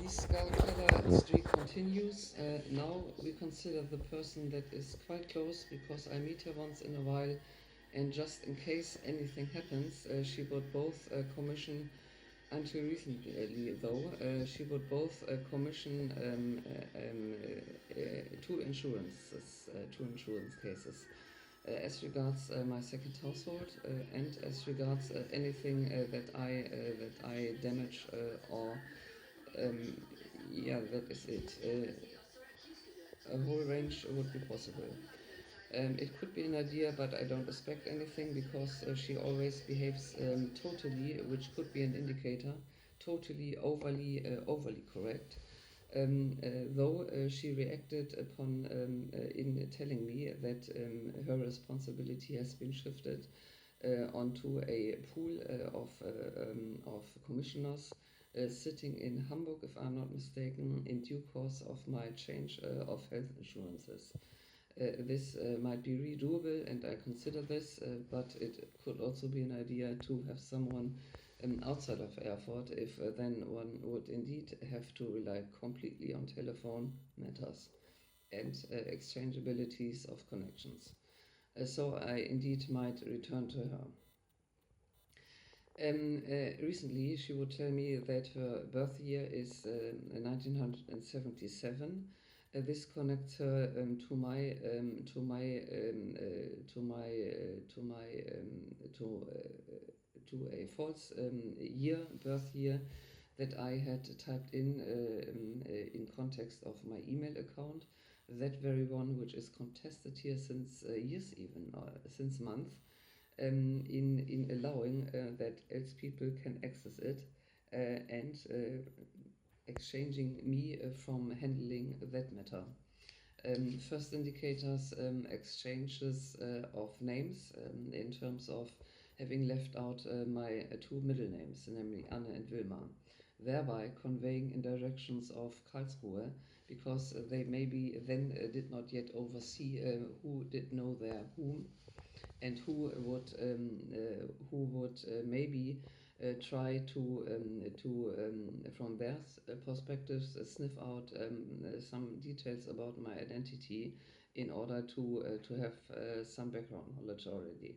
the SkaKeller-STREAK continues. Now we consider the person that is quite close because I meet her once in a while, and just in case anything happens, she would both commission, until recently though, she would both commission two insurance cases. As regards my second household and as regards anything that I damage or that is it. A whole range would be possible. It could be an idea, but I don't expect anything because she always behaves totally, which could be an indicator, totally overly correct. Though she reacted upon in telling me that her responsibility has been shifted onto a pool of commissioners sitting in Hamburg, if I'm not mistaken, in due course of my change of health insurances. This might be redoable, and I consider this, but it could also be an idea to have someone outside of Erfurt, if then one would indeed have to rely completely on telephone matters and exchangeabilities of connections. So I indeed might return to her. Recently, she would tell me that her birth year is 1977. This connects her to a false birth year that I had typed in context of my email account. That very one, which is contested here since years, even since months. In allowing that else people can access it and exchanging me from handling that matter. First indicators, exchanges of names in terms of having left out my two middle names, namely Anne and Wilma, thereby conveying in directions of Karlsruhe, because they maybe then did not yet oversee who did know their whom, and who would maybe try to from their perspectives sniff out some details about my identity in order to have some background knowledge already.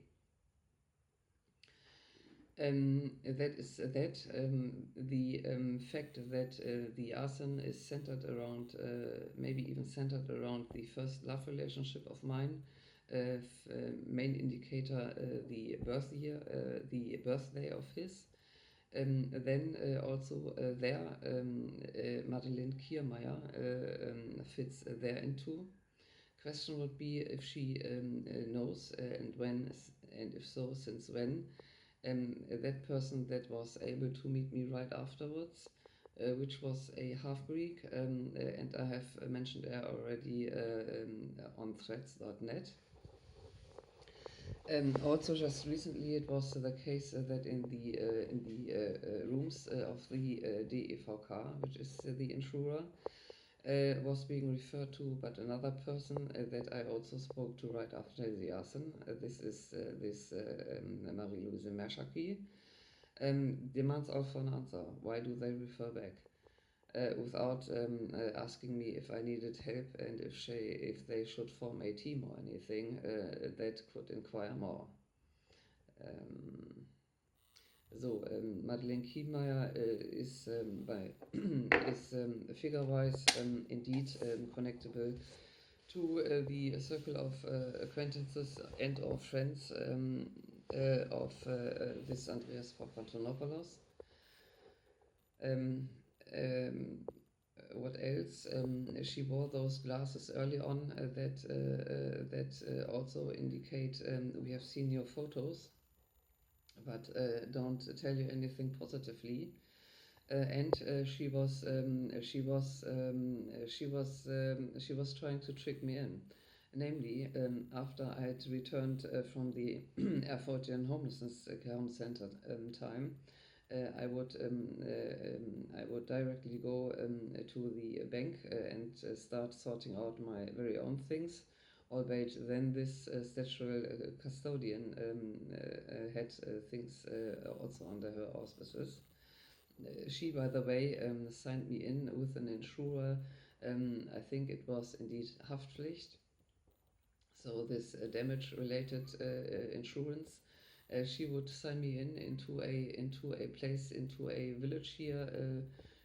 That is that. The fact that the arson is centered around, maybe even centered around the first love relationship of mine. Main indicator, the birth year, the birthday of his. Then also there, Madeleine KIERMEIER fits there into. Question would be if she knows and when, and if so, since when. That person that was able to meet me right afterwards, which was a half-Greek, and I have mentioned her already on threads.net. Also, just recently, it was the case that in the rooms of the DEVK, which is the insurer, was being referred to, but another person that I also spoke to right after the arson. This is Marie-Louise Merschaki. Demands also an answer. Why do they refer back? Without asking me if I needed help and if they should form a team or anything that could inquire more. Madeleine KIERMEIER is figure-wise indeed connectable to the circle of acquaintances and or friends of this Andreas Papantonopoulos. What else? She wore those glasses early on that also indicate we have seen your photos, but don't tell you anything positively. And she was trying to trick me in. Namely, after I had returned from the Erfurtian homelessness home center time, I would directly go to the bank and start sorting out my very own things, albeit then this statutory custodian had things also under her auspices. She, by the way, signed me in with an insurer. I think it was indeed Haftpflicht, so this damage-related insurance. She would sign me in into a place, into a village here,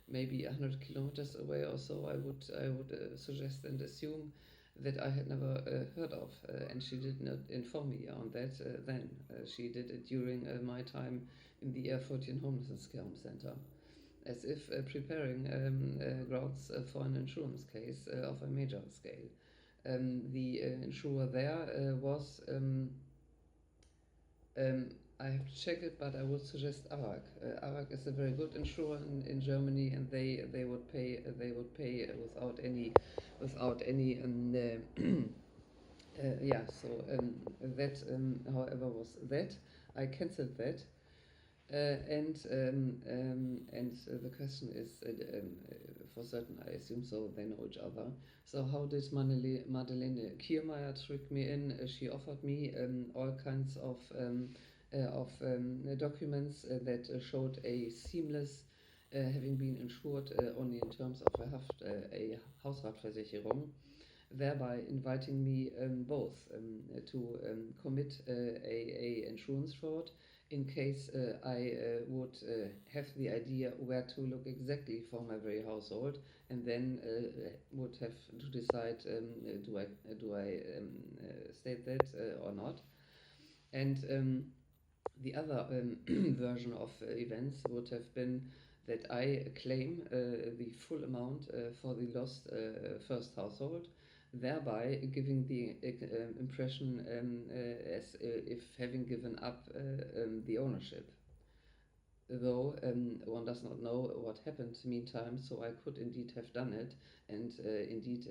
maybe 100 kilometers away or so. I would suggest and assume that I had never heard of, and she did not inform me on that then. She did it during my time in the Erfurtian Homelessness Care Home Center, as if preparing grounds for an insurance case of a major scale. The insurer there was, I have to check it, but I would suggest ARAG. ARAG is a very good insurer in Germany, and they would pay without any yeah. So that, however, was that. I cancelled that. And the question is, for certain, I assume so, they know each other. So how did Madeleine Kiermeier trick me in? She offered me all kinds of documents that showed a seamless, having been insured only in terms of a Hausratversicherung, thereby inviting me both to commit a insurance fraud in case I would have the idea where to look exactly for my very household, and then would have to decide, do I state that or not. And the other version of events would have been that I claim the full amount for the lost first household, thereby giving the impression as if having given up the ownership. Though one does not know what happened meantime, so I could indeed have done it, and indeed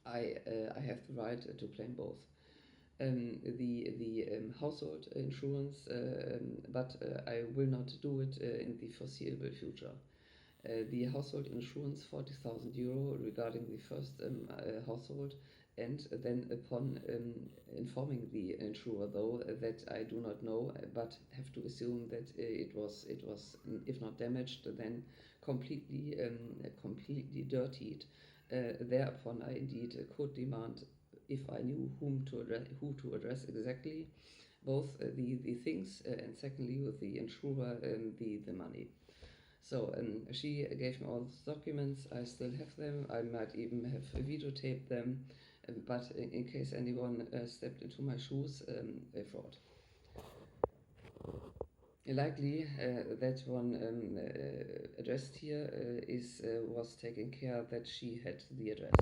I have the right to claim both. The household insurance, but I will not do it in the foreseeable future. The household insurance, 40,000 euro regarding the first household, and then upon informing the insurer, though, that I do not know, but have to assume that it was, if not damaged, then completely dirtied. Thereupon, I indeed could demand, if I knew who to address exactly, both the things and secondly with the insurer the money. So she gave me all those documents. I still have them. I might even have videotaped them. But in case anyone stepped into my shoes, a fraud. Likely that one addressed here was taking care that she had the address.